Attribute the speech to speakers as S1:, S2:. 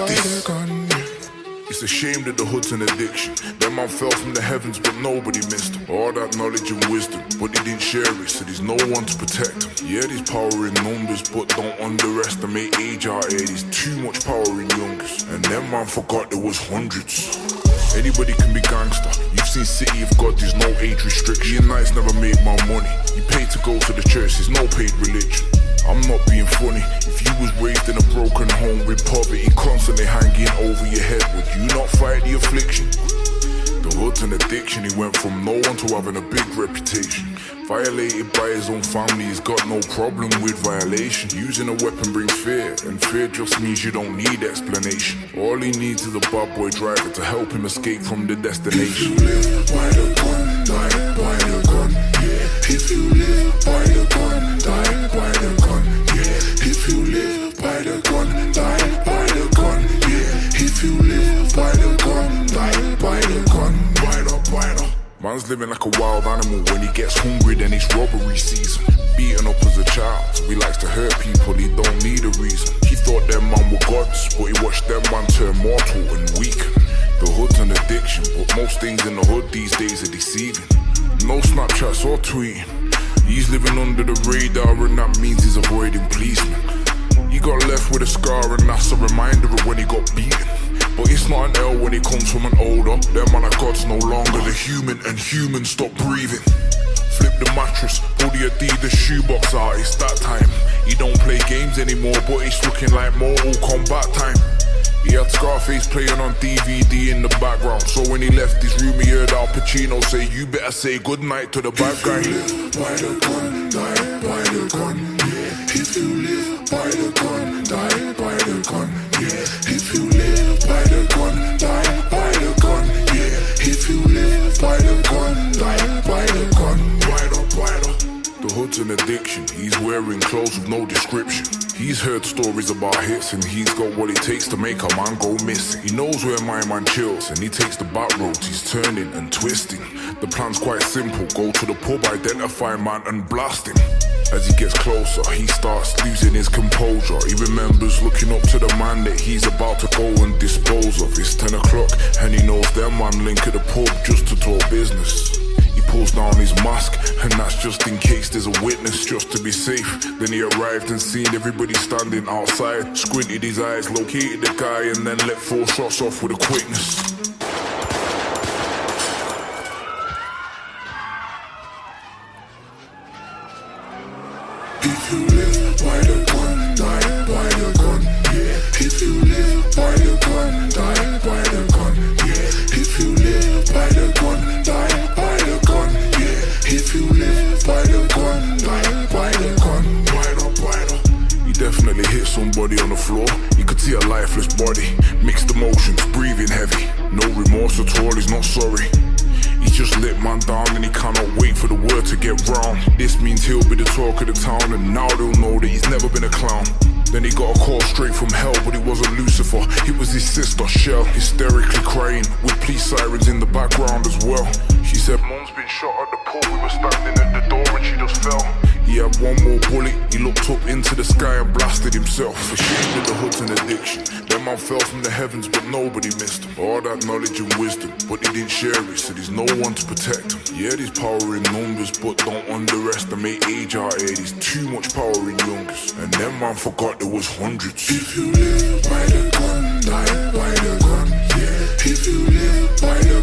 S1: the gun. It's a shame that the hood's an addiction. That man fell from the heavens but nobody missed him. All that knowledge and wisdom, but they didn't share it, so there's no one to protect him. Yeah, there's power in numbers, but don't underestimate age out here. There's too much power in youngers, and them man forgot there was hundreds. Anybody can be gangster. You've seen City of God, there's no age restriction. Your nights never make my money. You pay to go to the church, there's no paid religion. I'm not being funny. If you was raised in a broken home with poverty constantly hanging over your head, would you not fight the affliction? The hood's an addiction. He went from no one to having a big reputation. Violated by his own family, he's got no problem with violation. Using a weapon brings fear, and fear just means you don't need explanation. All he needs is a bad boy driver to help him escape from the destination. If you live by the gun, die by the gun, yeah. If you live by the gun, die by the gun, yeah. If you live by the gun, die by the gun, yeah. If you live by the gun, die by the gun. Wide up. Man's living like a wild animal. When he gets hungry, then it's robbery season. Beaten up as a child, so he likes to hurt people, he don't need a reason. He thought them man were gods, but he watched them man turn mortal and weaken. The hood's an addiction, but most things in the hood these days are deceiving. No Snapchats or tweeting. He's living under the radar, and that means he's avoiding policemen. He got left with a scar, and that's a reminder of when he got beaten. But it's not an L when it comes from an older. Them man are gods no longer. The human and humans stop breathing. Flip the mattress, pull the Adidas shoebox out, it's that time. He don't play games anymore, but it's looking like Mortal Kombat time. He had Scarface playing on DVD in the background, so when he left his room he heard Al Pacino say, "You better say goodnight to the bad guy." If you live by the gun, die by the gun, yeah. If you live by the gun, die by the gun, yeah. If you live by the gun, die by the gun, yeah. If you live by the gun, die by the gun. Wide up. The hood's an addiction. He's wearing clothes with no description. He's heard stories about hits, and he's got what it takes to make a man go missing. He knows where my man chills, and he takes the back roads. He's turning and twisting. The plan's quite simple. Go to the pub, identify man, and blast him. As he gets closer, he starts losing his composure. He remembers looking up to the man that he's about to go and dispose of. It's 10 o'clock, and he knows them man link at the pub just to talk business. He pulls down his mask, and that's just in case there's a witness, just to be safe. Then he arrived and seen everybody standing outside. Squinted his eyes, located the guy, and then let 4 shots off with a quickness. If you live by the gun, die by the gun, yeah. If you live by the gun, die by the gun, yeah. If you live by the gun, die by the gun, yeah. If you live by the gun, die by the gun. Wide up. He definitely hit somebody on the floor. You could see a lifeless body, mixed emotions, breathing heavy. No remorse at all, he's not sorry. He just let man down, and he cannot wait for the word to get round. This means he'll be the talk of the town, and now they'll know that he's never been a clown. Then he got a call straight from hell, but it wasn't Lucifer, it was his sister Shell, hysterically crying, with police sirens in the background as well. She said, "Mom's been shot at the pub, we were standing at the door and she just fell." He had one more bullet, he looked up into the sky and blasted himself. For shame that the hood's an addiction. That man fell from the heavens but nobody missed him. All that knowledge and wisdom, but he didn't share it, so there's no one to protect him. Yeah, there's power in numbers, but don't underestimate age out here. There's too much power in youngers, and them man forgot there was hundreds. If you live by the gun, die by the gun, yeah. If you live by the